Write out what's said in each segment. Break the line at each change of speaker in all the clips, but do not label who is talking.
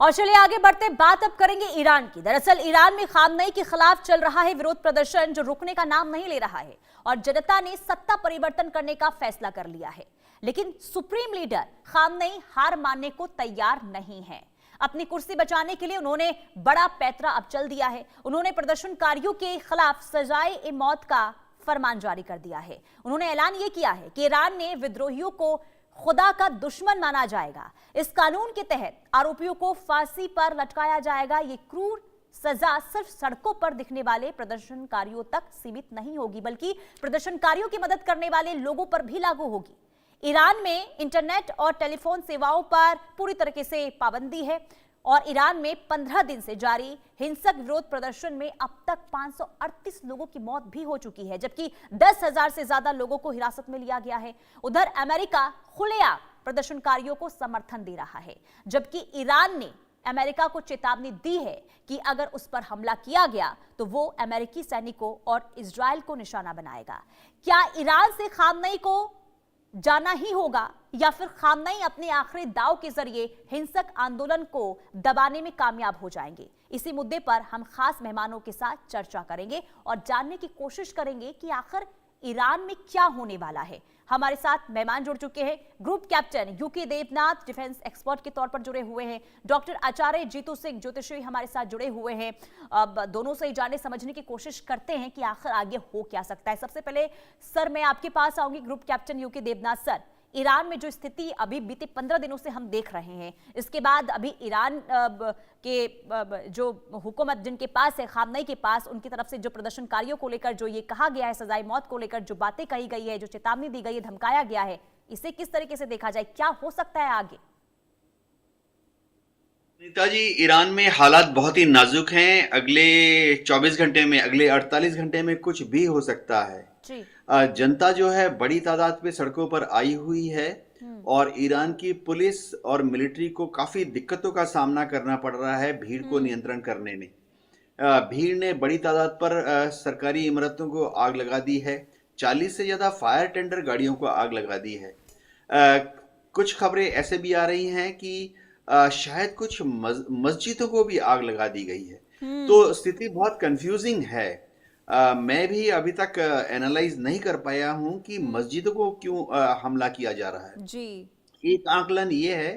और चलिए आगे बढ़ते, बात अब करेंगे ईरान की। दरअसल ईरान में खामनेई के खिलाफ चल रहा है विरोध प्रदर्शन, जो रुकने का नाम नहीं ले रहा है और जनता ने सत्ता परिवर्तन करने का फैसला कर लिया है। लेकिन सुप्रीम लीडर खामनेई हार मानने को तैयार नहीं है। अपनी कुर्सी बचाने के लिए उन्होंने बड़ा पैंतरा अब चल दिया है। उन्होंने प्रदर्शनकारियों के खिलाफ सजाए मौत का फरमान जारी कर दिया है। उन्होंने ऐलान यह किया है कि ईरान ने विद्रोहियों को खुदा का दुश्मन माना जाएगा। इस कानून के तहत आरोपियों को फांसी पर लटकाया जाएगा। ये क्रूर सजा सिर्फ सड़कों पर दिखने वाले प्रदर्शनकारियों तक सीमित नहीं होगी, बल्कि प्रदर्शनकारियों की मदद करने वाले लोगों पर भी लागू होगी। ईरान में इंटरनेट और टेलीफोन सेवाओं पर पूरी तरीके से पाबंदी है और ईरान में 15 दिन से जारी हिंसक विरोध प्रदर्शन में अब तक 538 लोगों की मौत भी हो चुकी है, जबकि 10,000 से ज्यादा लोगों को हिरासत में लिया गया है। उधर अमेरिका खुलेआम प्रदर्शनकारियों को समर्थन दे रहा है, जबकि ईरान ने अमेरिका को चेतावनी दी है कि अगर उस पर हमला किया गया तो वो अमेरिकी सैनिकों और इजराइल को निशाना बनाएगा। क्या ईरान से खामनेई को जाना ही होगा या फिर खामनेई अपने आखिरी दाव के जरिए हिंसक आंदोलन को दबाने में कामयाब हो जाएंगे? इसी मुद्दे पर हम खास मेहमानों के साथ चर्चा करेंगे और जानने की कोशिश करेंगे कि आखिर ईरान में क्या होने वाला है। हमारे साथ मेहमान जुड़ चुके हैं। Group captain UK Devnath defence expert के तौर पर जुड़े हुए हैं। डॉक्टर आचार्य जीतू सिंह ज्योतिषी हमारे साथ जुड़े हुए हैं। अब दोनों से ही जानने समझने की कोशिश करते हैं कि आखिर आगे हो क्या सकता है। सबसे पहले सर मैं आपके पास आऊंगी, group captain UK Devnath sir. Iran में जो स्थिति अभी बीते 15 दिनों से हम देख रहे हैं, इसके बाद अभी ईरान के जो हुकूमत जिनके पास है, खामनेई के पास, उनकी तरफ से जो प्रदर्शनकारियों को लेकर जो ये कहा गया है, सजाए मौत को लेकर जो बातें कही गई है, जो चेतावनी दी गई है, धमकाया गया है, इसे किस तरीके से देखा जाए? क्या हो सकता है आगे?
नेताजी, ईरान में हालात बहुत ही नाजुक हैं। अगले 24 घंटे में, अगले 48 घंटे में कुछ भी हो सकता है
जी।
जनता जो है बड़ी तादाद में सड़कों पर आई हुई है और ईरान की पुलिस और मिलिट्री को काफी दिक्कतों का सामना करना पड़ रहा है भीड़ को नियंत्रण करने में। भीड़ ने बड़ी तादाद पर सरकारी इमारतों को आग लगा दी है। 40 से ज्यादा फायर टेंडर गाड़ियों को आग लगा दी है। कुछ खबरें ऐसे भी आ रही हैं कि शायद कुछ मस्जिदों को भी आग लगा दी गई है। तो स्थिति बहुत कंफ्यूजिंग है। मैं भी अभी तक एनालाइज नहीं कर पाया हूं कि मस्जिदों को क्यों हमला किया जा रहा है।
जी।
एक आकलन ये है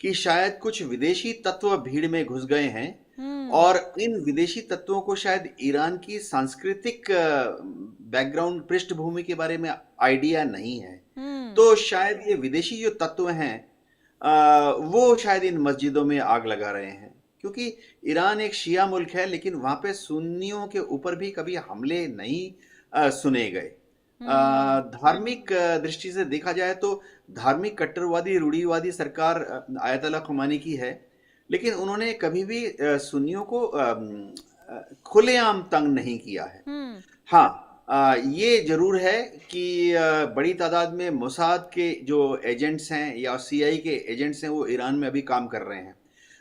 कि शायद कुछ विदेशी तत्व भीड़ में घुस गए हैं और इन विदेशी तत्वों को शायद ईरान की सांस्कृतिक बैकग्राउंड, पृष्ठभूमि के बारे में आइडिया नहीं है। तो शायद ये विदेशी जो तत्व हैं वो शायद इन मस्जिदों में आग लगा रहे हैं, क्योंकि ईरान एक शिया मुल्क है, लेकिन वहां पे सुन्नियों के ऊपर भी कभी हमले नहीं सुने गए। धार्मिक दृष्टि से देखा जाए तो धार्मिक कट्टरवादी रूढ़िवादी सरकार आयतुल्लाह खुमैनी की है, लेकिन उन्होंने कभी भी सुन्नियों को खुलेआम तंग नहीं किया है। हाँ, ये जरूर है कि बड़ी तादाद में मोसाद के जो एजेंट्स हैं या सीआई के एजेंट्स हैं वो ईरान में अभी काम कर रहे हैं।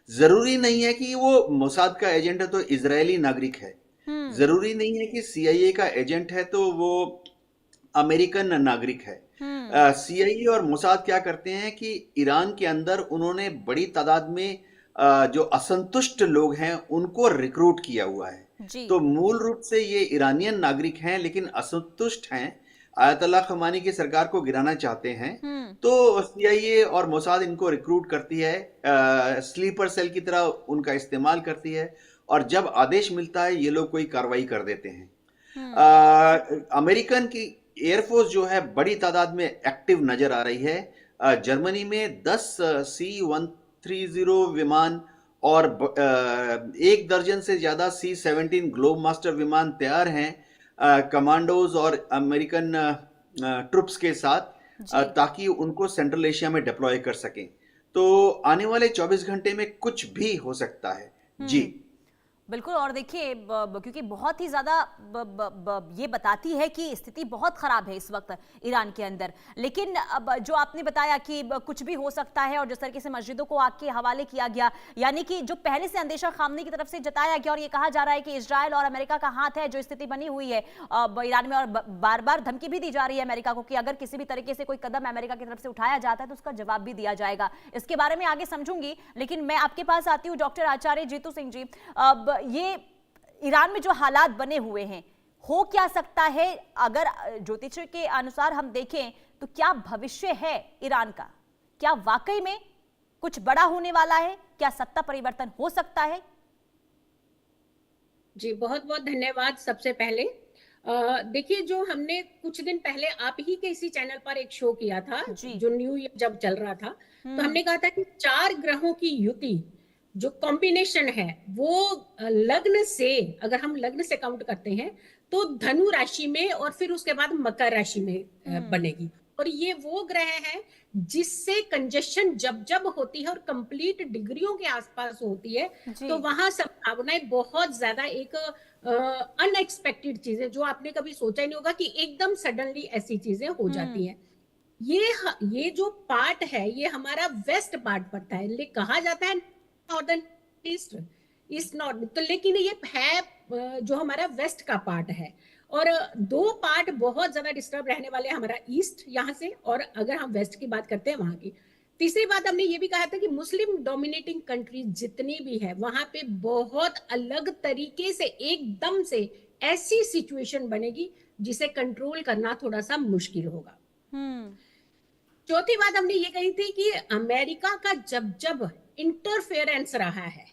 जरूरी नहीं है कि वो मोसाद का एजेंट है तो इजरायली नागरिक है। जरूरी नहीं है कि सीआईए का एजेंट है तो वो अमेरिकन नागरिक है। सीआईए और मोसाद क्या करते हैं कि ईरान के अंदर उन्होंने बड़ी तादाद में जो असंतुष्ट लोग हैं उनको रिक्रूट किया हुआ है। तो मूल रूप से ये ईरानियन नागरिक हैं, लेकिन असंतुष्ट हैं, आयतुल्लाह खुमैनी की सरकार को गिराना चाहते हैं। तो सीआईए और मोसाद इनको रिक्रूट करती है, स्लीपर सेल की तरह उनका इस्तेमाल करती है, और जब आदेश मिलता है ये लोग कोई कार्रवाई कर देते हैं। अमेरिकन की एयरफोर्स जो है बड़ी तादाद में एक्टिव नजर आ रही है। जर्मनी में 10 C-130 विमान और 1 दर्जन से ज्यादा C-17 ग्लोब मास्टर विमान तैयार हैं कमांडोज और अमेरिकन ट्रुप्स के साथ, ताकि उनको सेंट्रल एशिया में डिप्लॉय कर सकें। तो आने वाले 24 घंटे में कुछ भी हो सकता है। जी।
बिल्कुल। और देखिए क्योंकि बहुत ही ज्यादा ये बताती है कि स्थिति बहुत खराब है इस वक्त ईरान के अंदर। लेकिन अब जो आपने बताया कि कुछ भी हो सकता है, और जिस तरीके से मस्जिदों को आग के हवाले किया गया, यानी कि जो पहले से अंदेशा खामनेई की तरफ से जताया गया और ये कहा जा रहा है कि इजराइल और अमेरिका का हाथ है जो स्थिति बनी हुई है ईरान में, और बार बार धमकी भी दी जा रही है अमेरिका को कि अगर किसी भी तरीके से कोई कदम अमेरिका की तरफ से उठाया जाता है तो उसका जवाब भी दिया जाएगा। इसके बारे में आगे समझूंगी, लेकिन मैं आपके पास आती हूँ डॉक्टर आचार्य जीतू सिंह जी। अब ये ईरान में जो हालात बने हुए हैं, हो क्या सकता है? अगर ज्योतिष के अनुसार हम देखें तो क्या भविष्य है ईरान का? क्या वाकई में कुछ बड़ा होने वाला है? क्या सत्ता परिवर्तन हो सकता है?
जी, बहुत बहुत धन्यवाद। सबसे पहले देखिए, जो हमने कुछ दिन पहले आप ही के इसी चैनल पर एक शो किया था, जो न्यू ईयर जब चल रहा था, तो हमने कहा था कि 4 ग्रहों की युति जो कॉम्बिनेशन है वो लग्न से, अगर हम लग्न से काउंट करते हैं तो धनु राशि में और फिर उसके बाद मकर राशि में बनेगी। और ये वो ग्रह है जिससे कंजेशन जब जब होती है और कंप्लीट डिग्रियों के आसपास होती है तो वहां संभावनाएं बहुत ज्यादा एक अनएक्सपेक्टेड चीजें, जो आपने कभी सोचा ही नहीं होगा कि एकदम सडनली ऐसी चीजें हो जाती हैं। ये जो पार्ट है ये हमारा वेस्ट पार्ट पड़ता है, कहा जाता है नॉर्दर्न ईस्ट नॉर्थ, तो लेकिन ये है जो हमारा वेस्ट का पार्ट है। और 2 पार्ट बहुत ज्यादा डिस्टर्ब रहने वाले हैं, हमारा ईस्ट यहाँ से, और अगर हम वेस्ट की बात करते हैं वहां की। तीसरी बात हमने ये भी कहा था कि मुस्लिम डोमिनेटिंग कंट्री जितनी भी है वहां पे बहुत अलग तरीके से एकदम से ऐसी सिचुएशन बनेगी जिसे कंट्रोल करना थोड़ा सा मुश्किल होगा। चौथी बात हमने ये कही थी कि अमेरिका का जब जब इंटरफेरेंस रहा है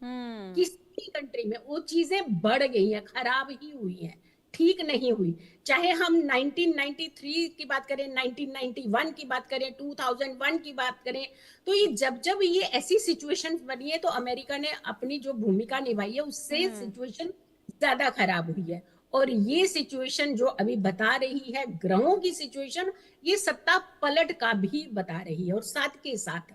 किसी कंट्री में, वो चीजें बढ़ गई हैं, खराब ही हुई हैं, ठीक नहीं हुई। चाहे हम 1993 की बात करें, 1991 की बात करें, 2001 की बात करें, तो ये जब जब ये ऐसी सिचुएशन बनी है तो अमेरिका ने अपनी जो भूमिका निभाई है उससे सिचुएशन ज्यादा खराब हुई है। और ये सिचुएशन जो अभी बता रही है ग्रहों की सिचुएशन, ये सत्ता पलट का भी बता रही है, और साथ के साथ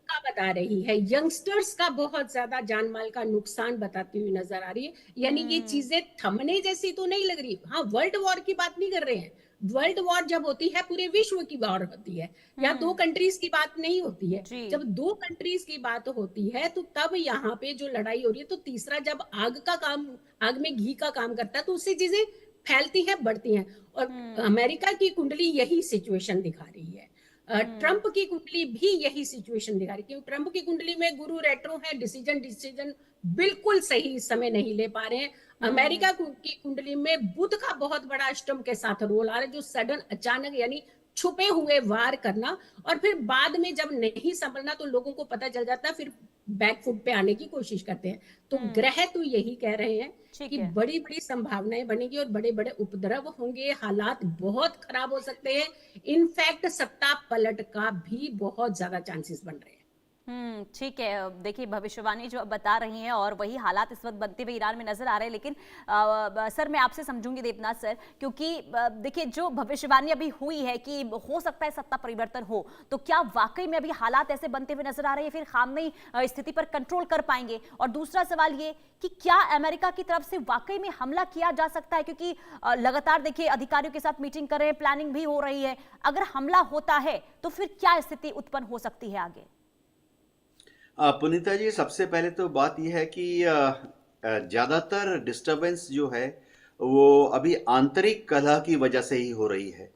का बता रही है, यंगस्टर्स का बहुत ज्यादा जान माल का नुकसान बताती हुई नजर आ रही है। यानी ये चीजें थमने जैसी तो नहीं लग रही। हाँ, वर्ल्ड वॉर की बात नहीं कर रहे हैं, वर्ल्ड वॉर जब होती है पूरे विश्व की वॉर होती है, या 2 कंट्रीज की बात नहीं होती है। जब 2 कंट्रीज की बात होती है तो तब यहाँ पे जो लड़ाई हो रही है, तो तीसरा जब आग में घी का काम करता है तो उससे चीजें फैलती हैं, बढ़ती हैं। और अमेरिका की कुंडली यही सिचुएशन दिखा रही है, ट्रंप की कुंडली भी यही सिचुएशन दिखा रही है। क्योंकि ट्रंप की कुंडली में गुरु रेट्रो है, डिसीजन बिल्कुल सही समय नहीं ले पा रहे हैं। अमेरिका की कुंडली में बुध का बहुत बड़ा अष्टम के साथ रोल आ रहा है, जो सडन अचानक यानी छुपे हुए वार करना, और फिर बाद में जब नहीं संभलना तो लोगों को पता चल जाता है, फिर बैकफुट पे आने की कोशिश करते हैं। तो ग्रह तो यही कह रहे हैं कि बड़ी बड़ी संभावनाएं बनेगी और बड़े बड़े उपद्रव होंगे, हालात बहुत खराब हो सकते हैं। इनफैक्ट सत्ता पलट का भी बहुत ज्यादा चांसेस बन रहे हैं।
ठीक है। देखिए, भविष्यवाणी जो बता रही हैं और वही हालात इस वक्त बनते हुए ईरान में नजर आ रहे हैं। लेकिन सर, मैं आपसे समझूंगी देवनाथ सर, क्योंकि देखिए जो भविष्यवाणी अभी हुई है कि हो सकता है सत्ता परिवर्तन हो, तो क्या वाकई में अभी हालात ऐसे बनते हुए नजर आ रहे हैं, फिर खामनेई स्थिति पर कंट्रोल कर पाएंगे? और दूसरा सवाल ये कि क्या अमेरिका की तरफ से वाकई में हमला किया जा सकता है? क्योंकि लगातार देखिए अधिकारियों के साथ मीटिंग कर रहे हैं, प्लानिंग भी हो रही है। अगर हमला होता है तो फिर क्या स्थिति उत्पन्न हो सकती है आगे?
पुनीता जी, सबसे पहले तो बात यह है कि ज्यादातर डिस्टरबेंस जो है वो अभी आंतरिक कलह की वजह से ही हो रही है।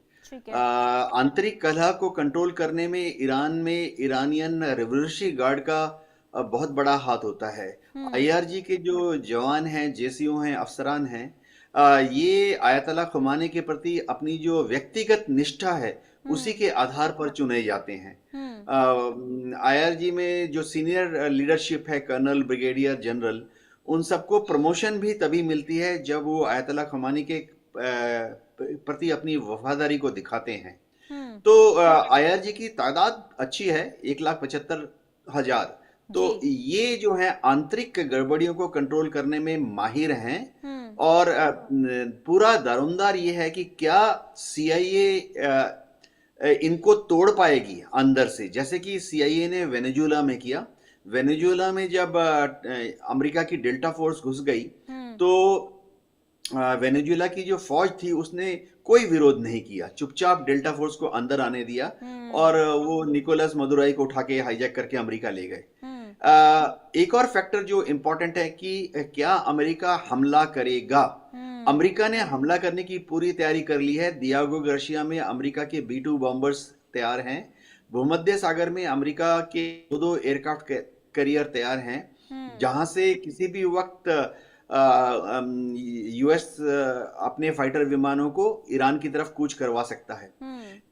आंतरिक कलह को कंट्रोल करने में ईरान में इरानियन रेवोल्यूशनरी गार्ड का बहुत बड़ा हाथ होता है। आईआरजी के जो जवान हैं, जेसीओ हैं, अफसरान हैं, ये आयतुल्ला खुमानी के प्रति अपनी जो व्यक्तिगत निष्ठा है उसी के आधार पर चुने जाते हैं। आईआरजी में जो सीनियर लीडरशिप है, कर्नल, ब्रिगेडियर, जनरल, उन सबको प्रमोशन भी तभी मिलती है जब वो आयतुल्ला खुमानी के प्रति अपनी वफादारी को दिखाते हैं। तो आईआरजी की तादाद अच्छी है, 1,75,000। तो ये जो है आंतरिक गड़बड़ियों को कंट्रोल करने में माहिर हैं। और पूरा दारोमदार ये है कि क्या सीआईए इनको तोड़ पाएगी अंदर से, जैसे कि सीआईए ने वेनेजुएला में किया। वेनेजुएला में जब अमेरिका की डेल्टा फोर्स घुस गई, तो वेनेजुएला की जो फौज थी उसने कोई विरोध नहीं किया, चुपचाप डेल्टा फोर्स को अंदर आने दिया और वो निकोलस मदुराई को उठा के हाईजैक करके अमेरिका ले गए। एक और फैक्टर जो इंपॉर्टेंट है कि क्या अमेरिका हमला करेगा। अमेरिका ने हमला करने की पूरी तैयारी कर ली है। दियागो गार्सिया में अमेरिका के B-2 बॉम्बर्स तैयार हैं। भूमध्य सागर में अमेरिका के दो एयरक्राफ्ट कैरियर तैयार हैं, जहां से किसी भी वक्त यूएस अपने फाइटर विमानों को ईरान की तरफ कूच करवा सकता है।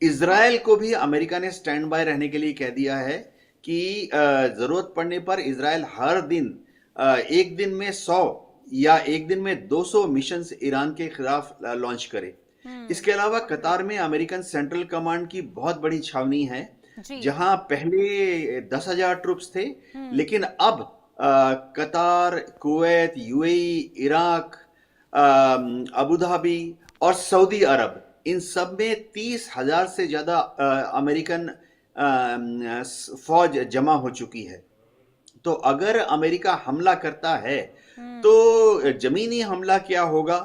इजराइल को भी अमेरिका ने स्टैंड बाय रहने के लिए कह दिया है कि जरूरत पड़ने पर इजराइल हर दिन एक दिन में 100 या एक दिन में 200 मिशंस ईरान के खिलाफ लॉन्च करे। इसके अलावा कतार में अमेरिकन सेंट्रल कमांड की बहुत बड़ी छावनी है, जहां पहले 10,000 ट्रूप्स थे, लेकिन अब कतार, Kuwait, UAE, Iraq, Abu Dhabi और सऊदी अरब, इन सब में 30,000 से ज्यादा अमेरिकन फौज जमा हो चुकी है। तो अगर अमेरिका हमला करता है तो जमीनी हमला क्या होगा,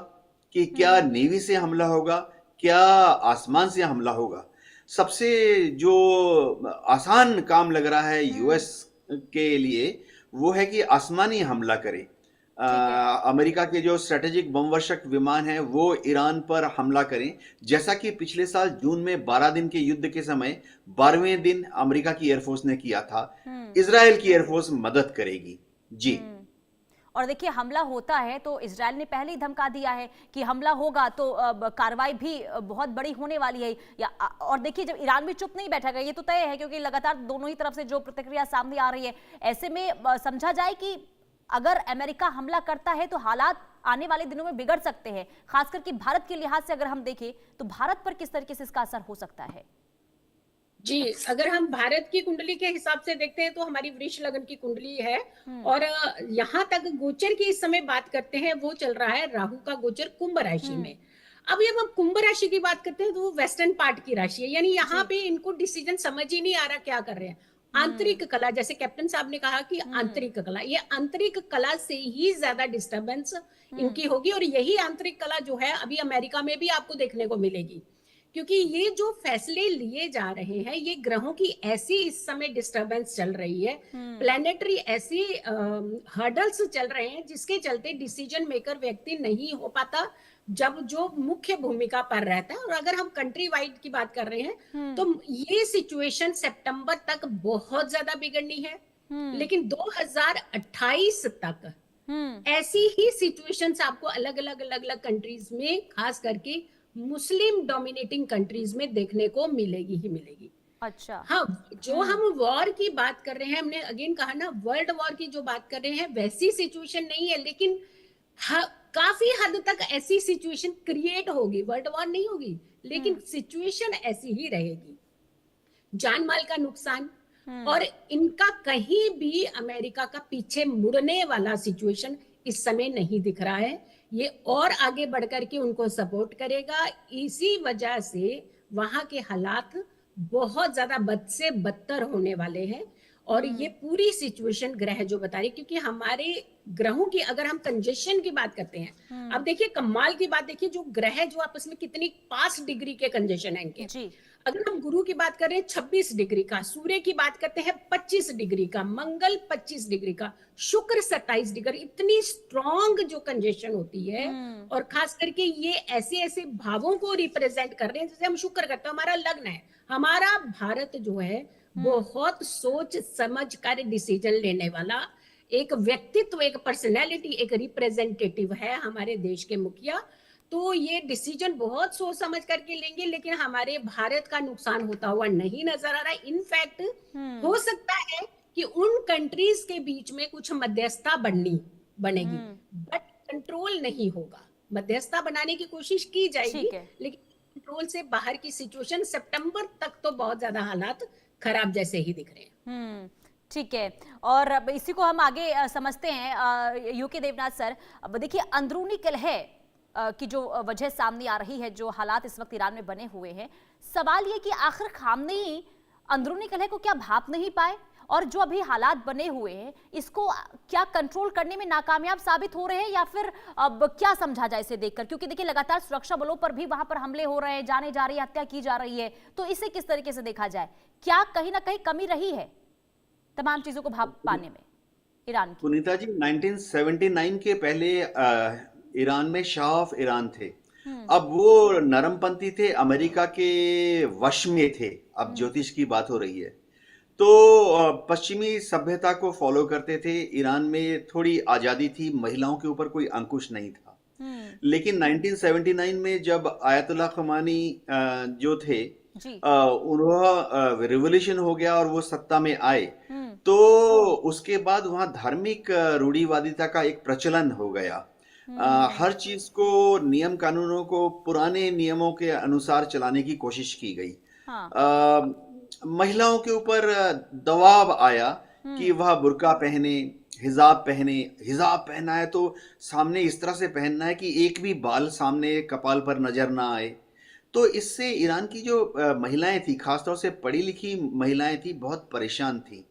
कि क्या नेवी से हमला होगा, क्या आसमान से हमला होगा। सबसे जो आसान काम लग रहा है यूएस के लिए वो है कि आसमानी हमला करे। अमेरिका के जो स्ट्रेटेजिक बमवर्षक विमान हैं वो ईरान पर हमला करें, जैसा कि पिछले साल जून में 12 दिन के युद्ध के समय 12वें दिन अमेरिका की एयरफोर्स ने किया था। इजराइल की एयरफोर्स मदद करेगी। जी।
और देखिए, हमला होता है तो इजराइल ने पहले ही धमका दिया है कि हमला होगा तो कार्रवाई भी बहुत बड़ी होने वाली है। और देखिए, जब ईरान भी चुप नहीं बैठेगा, ये तो तय है, क्योंकि लगातार दोनों ही तरफ से जो प्रतिक्रिया सामने आ रही है, ऐसे में समझा जाए कि अगर अमेरिका हमला करता है तो हालात आने वाले दिनों में बिगड़ सकते हैं। खासकर कि भारत के लिहाज से अगर हम देखें तो भारत पर किस तरीके से इसका असर हो सकता है?
जी, अगर हम भारत की कुंडली के हिसाब से देखते हैं तो हमारी वृष लगन की कुंडली है, और यहाँ तक गोचर की इस समय बात करते हैं, वो चल रहा है राहु का गोचर कुंभ राशि में। अब जब हम कुंभ राशि की बात करते हैं तो वो वेस्टर्न पार्ट की राशि है, यानी यहाँ पे इनको डिसीजन समझ ही नहीं आ रहा क्या कर रहे हैं। आंतरिक कला, जैसे कैप्टन साहब ने कहा कि आंतरिक कला, ये आंतरिक कला से ही ज्यादा डिस्टरबेंस इनकी होगी, और यही आंतरिक कला जो है अभी अमेरिका में भी आपको देखने को मिलेगी। क्योंकि ये जो फैसले लिए जा रहे हैं, ये ग्रहों की ऐसी इस समय डिस्टरबेंस चल रही है, प्लैनेटरी ऐसी हर्डल्स चल रहे हैं, जिसके चलते डिसीजन मेकर व्यक्ति नहीं हो पाता जब जो मुख्य भूमिका पर रहता है। और अगर हम कंट्री वाइड की बात कर रहे हैं तो ये सिचुएशन सितंबर तक बहुत ज्यादा बिगड़नी है, लेकिन 2028 तक ऐसी ही सिचुएशंस आपको अलग अलग कंट्रीज में, खास करके मुस्लिम डोमिनेटिंग कंट्रीज में देखने को मिलेगी ही मिलेगी।
अच्छा।
हाँ, जो हम वॉर की बात कर रहे हैं, हमने अगेन कहा ना, वर्ल्ड वॉर की जो बात कर रहे हैं वैसी सिचुएशन नहीं है, लेकिन काफी हद तक ऐसी सिचुएशन क्रिएट होगी। वर्ल्ड वॉर नहीं होगी, लेकिन सिचुएशन ऐसी ही रहेगी। जान माल का नुकसान, और इनका कहीं भी अमेरिका का पीछे मुड़ने वाला सिचुएशन इस समय नहीं दिख रहा है। ये और आगे बढ़कर के उनको सपोर्ट करेगा। इसी वजह से वहां के हालात बहुत ज्यादा बद से बदतर होने वाले हैं। और ये पूरी सिचुएशन ग्रह जो बता रही, क्योंकि हमारे ग्रहों की अगर हम कंजेशन की बात करते हैं, अब देखिए कमाल की बात, देखिए जो ग्रह जो आपस में कितनी 5 डिग्री के कंजेशन है इनके जी। अगर हम गुरु की बात करें 26 डिग्री का, सूर्य की बात करते हैं 25 डिग्री का, मंगल 25 डिग्री का, शुक्र 27 डिग्री, इतनी स्ट्रॉन्ग जो कंजेशन होती है। और खास करके ये ऐसे ऐसे भावों को रिप्रेजेंट कर रहे हैं, जैसे हम शुक्र करते हैं, हमारा लग्न है, हमारा भारत जो है बहुत सोच समझ कर डिसीजन लेने वाला एक व्यक्तित्व, एक पर्सनैलिटी, एक रिप्रेजेंटेटिव है हमारे देश के मुखिया। तो ये डिसीजन बहुत सोच समझ करके लेंगे, लेकिन हमारे भारत का नुकसान होता हुआ नहीं नजर आ रहा है। इनफैक्ट हो सकता है कि उन कंट्रीज के बीच में कुछ मध्यस्थता बनेगी, बट कंट्रोल नहीं होगा। मध्यस्थता बनाने की कोशिश की जाएगी, लेकिन कंट्रोल से बाहर की सिचुएशन सितंबर तक तो बहुत ज्यादा हालात खराब जैसे ही दिख रहे हैं।
ठीक है, और अब इसी को हम आगे समझते हैं। यूके देवनाथ सर, अब देखिए अंदरूनी कलह की जो वजह सामने आ रही है, जो हालात इस वक्त ईरान में बने हुए हैं, सवाल ये कि आखिर खामनेई अंदरूनी कलह को क्या भाप नहीं पाए, और जो अभी हालात बने हुए हैं इसको क्या कंट्रोल करने में नाकामयाब साबित हो रहे हैं, या फिर अब क्या समझा जाए इसे देखकर? क्योंकि देखिए लगातार सुरक्षा बलों पर भी वहां पर हमले हो रहे हैं, जाने जा रही है, हत्या की जा रही है, तो इसे किस तरीके से देखा जाए? क्या कहीं ना कहीं कमी रही है तमाम चीजों को भाप पाने में ईरान की?
पुनीता जी, 1979 के पहले ईरान में शाह ऑफ ईरान थे। अब वो नरमपंथी थे, अमेरिका के वश में थे। अब ज्योतिष की बात हो रही है तो पश्चिमी सभ्यता को फॉलो करते थे। ईरान में थोड़ी आजादी थी, महिलाओं के ऊपर कोई अंकुश नहीं था। लेकिन 1979 में जब आयतुल्लाह खुमानी जो थे, उन्होंने रिवोल्यूशन हो गया और वो सत्ता में आए, तो उसके बाद वहां धार्मिक रूढ़िवादिता का एक प्रचलन हो गया। हर चीज को, नियम कानूनों को पुराने नियमों के अनुसार चलाने की कोशिश की गई। महिलाओं के ऊपर दबाव आया कि वह बुर्का पहने, हिजाब पहने। हिजाब पहना है तो सामने इस तरह से पहनना है कि एक भी बाल सामने कपाल पर नजर ना आए। तो इससे ईरान की जो महिलाएं थी, खासतौर से पढ़ी लिखी महिलाएं थी, बहुत परेशान थी।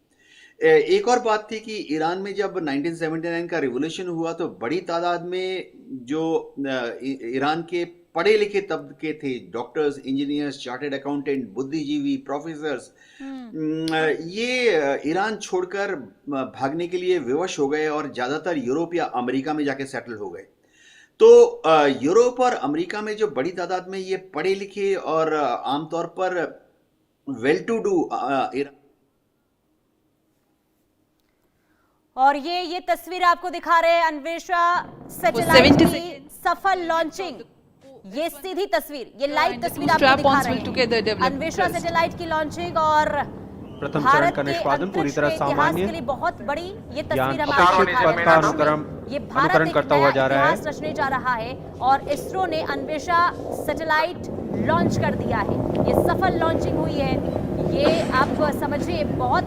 एक और बात थी कि ईरान में जब 1979 का रिवॉल्यूशन हुआ तो बड़ी तादाद में जो ईरान के पढ़े लिखे तबके थे, डॉक्टर्स, इंजीनियर्स, चार्टर्ड अकाउंटेंट, बुद्धिजीवी, प्रोफेसर्स, ये ईरान छोड़कर भागने के लिए विवश हो गए और ज्यादातर यूरोप या अमेरिका में जाके सेटल हो गए। तो यूरोप और अमेरिका में जो बड़ी तादाद में ये पढ़े लिखे और आमतौर पर वेल टू डू
और ये तस्वीर आपको दिखा रहे हैं अन्वेषा सैटेलाइट की सफल लॉन्चिंग। ये सीधी तस्वीर, ये लाइव तस्वीर आपको दिखा रहे हैं अन्वेषा सैटेलाइट की लॉन्चिंग। और
प्रथम चरण का निष्पादन पूरी तरह सामान्य,
के लिए बहुत बड़ी ये तस्वीर हम
ये अनुकरण करता हुआ जा रहा है,
रचने जा रहा है। और इसरो ने अन्वेषा सैटेलाइट लॉन्च कर दिया है, ये सफल लॉन्चिंग हुई है। ये आप समझिए बहुत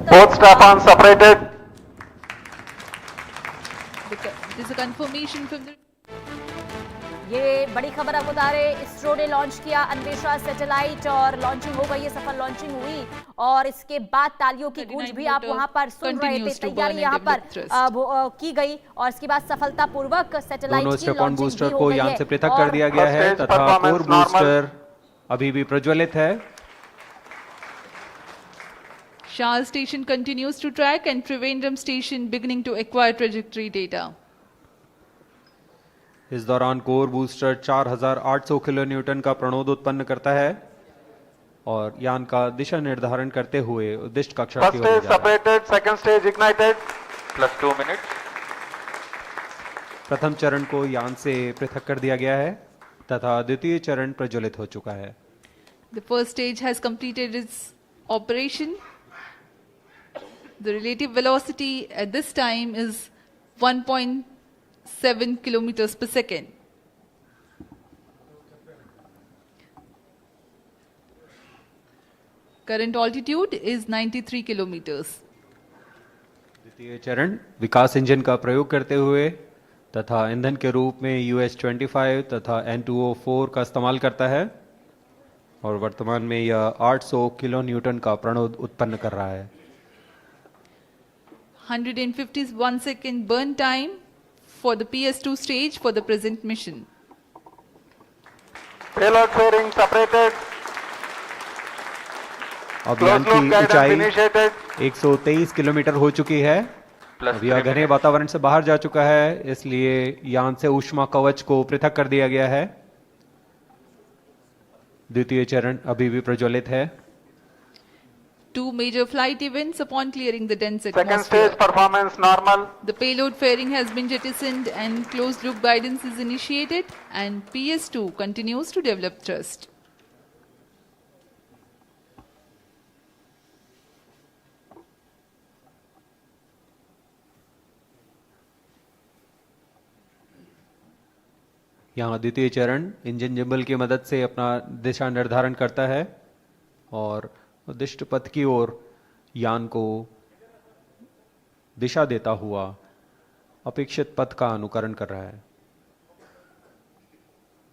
ये बड़ी खबर आपको बता रहे, इसरो ने लॉन्च किया अन्वेषा सैटेलाइट और लॉन्चिंग हो गई है, सफल लॉन्चिंग हुई। और इसके बाद तालियों की गूंज भी आप वहां पर सुन रहे थे। तैयारी यहां पर की गई और इसके बाद सफलतापूर्वक सैटेलाइट की लॉन्चिंग
बूस्टर को यहां से पृथक कर दिया गया है तथा कोर बूस्टर अभी भी प्रज्वलित है।
Shah station continues to track and Trivandrum station beginning to acquire trajectory data.
इस दौरान कोर बूस्टर 4800 किलो न्यूटन का प्रणोद उत्पन्न करता है और यान का दिशा निर्धारण करते हुए उद्दिष्ट कक्षा की ओर जा रहा है।
Second stage ignited +2 minute.
प्रथम चरण को यान से पृथक कर दिया गया है तथा द्वितीय चरण प्रज्वलित हो चुका है।
The first stage has completed its operation. The relative velocity at this time is 1.7 kilometers per second. Current altitude is 93 kilometers.
द्वितीय चरण विकास इंजन का प्रयोग करते हुए तथा ईंधन के रूप में US-25 तथा N2O4 का इस्तेमाल करता है और वर्तमान में यह 800 किलो न्यूटन का प्रणोद उत्पन्न कर रहा है।
151 second burn time for the PS2 stage for the present mission.
Payload fairing separated.
अब यान की ऊंचाई 123 किलोमीटर हो चुकी है। अब यह घने वातावरण से बाहर जा चुका है, इसलिए यान से ऊष्मा कवच को पृथक कर दिया गया है। द्वितीय चरण अभी भी प्रज्वलित है।
2 major flight events upon clearing the dense
Second
atmosphere.
stage performance normal.
The payload fairing has been jettisoned and closed loop guidance is initiated and PS2 continues to develop thrust.
यहाँ द्वितीय चरण इंजन जिम्बल की मदद से अपना दिशा निर्धारण करता है और उद्दिष्ट पथ की ओर यान को दिशा देता हुआ अपेक्षित पथ का अनुकरण कर रहा है।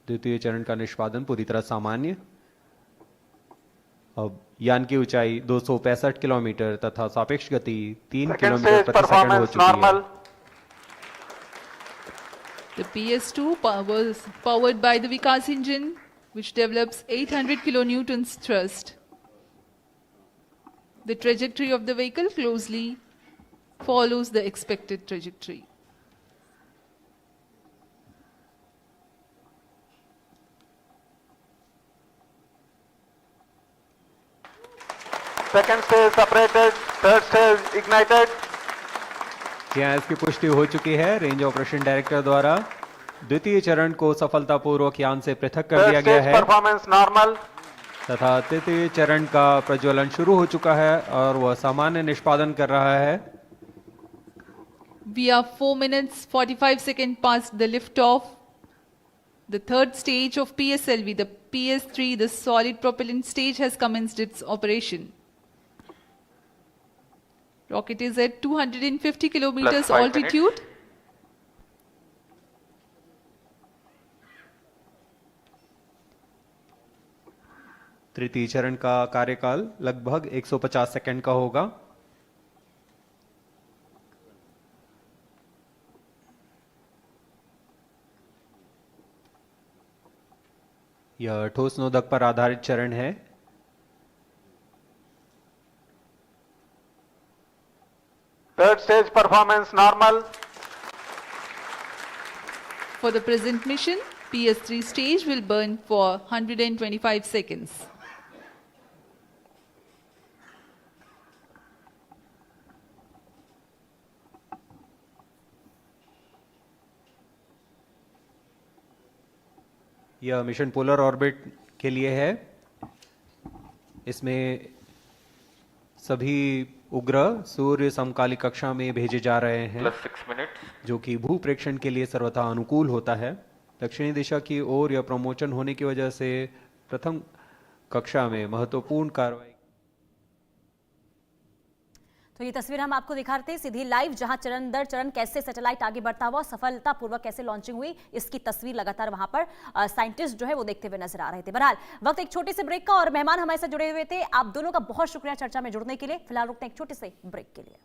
द्वितीय चरण का निष्पादन पूरी तरह सामान्य अब यान की ऊंचाई 265 किलोमीटर तथा सापेक्ष गति 3
Second
किलोमीटर
stage
प्रति सेकंड हो
performance
चुकी है।
normal.
The PS2 was powered by the Vikas engine, which develops 800 kilonewtons thrust. The trajectory of the vehicle closely follows the expected trajectory.
Second stage separated. Third stage ignited.
यहाँ इसकी पुष्टि हो चुकी है range operation director द्वारा। द्वितीय चरण को सफलतापूर्वक यान से पृथक कर
Third
दिया गया
stage
है
performance normal.
तथा तृतीय चरण का प्रज्वलन शुरू हो चुका है और वह सामान्य निष्पादन कर रहा है।
We are 4 minutes 45 seconds past the liftoff. The third stage of PSLV, the PS3, the solid propellant stage, has commenced its operation. Rocket is at 250 kilometers
5
altitude.
तृतीय चरण का कार्यकाल लगभग 150 सेकंड का होगा। यह ठोस नोदक पर आधारित चरण है।
Third stage performance normal.
For the present mission, PS3 stage will burn for 125 seconds.
यह मिशन पोलर ऑर्बिट के लिए है। इसमें सभी उपग्रह सूर्य समकाली कक्षा में भेजे जा रहे हैं
Plus 6 minutes.
जो कि भू प्रेक्षण के लिए सर्वथा अनुकूल होता है। दक्षिणी दिशा की ओर यह प्रमोशन होने की वजह से प्रथम कक्षा में महत्वपूर्ण कार्रवाई।
तो ये तस्वीर हम आपको दिखाते हैं सीधी लाइव, जहां चरण दर चरण कैसे सैटेलाइट आगे बढ़ता हुआ सफलतापूर्वक कैसे लॉन्चिंग हुई, इसकी तस्वीर लगातार वहां पर साइंटिस्ट जो है वो देखते हुए नजर आ रहे थे। बहरहाल वक्त एक छोटे से ब्रेक का और मेहमान हमारे साथ जुड़े हुए थे। आप दोनों का बहुत शुक्रिया चर्चा में जुड़ने के लिए। फिलहाल रुकते हैं एक छोटे से ब्रेक के लिए।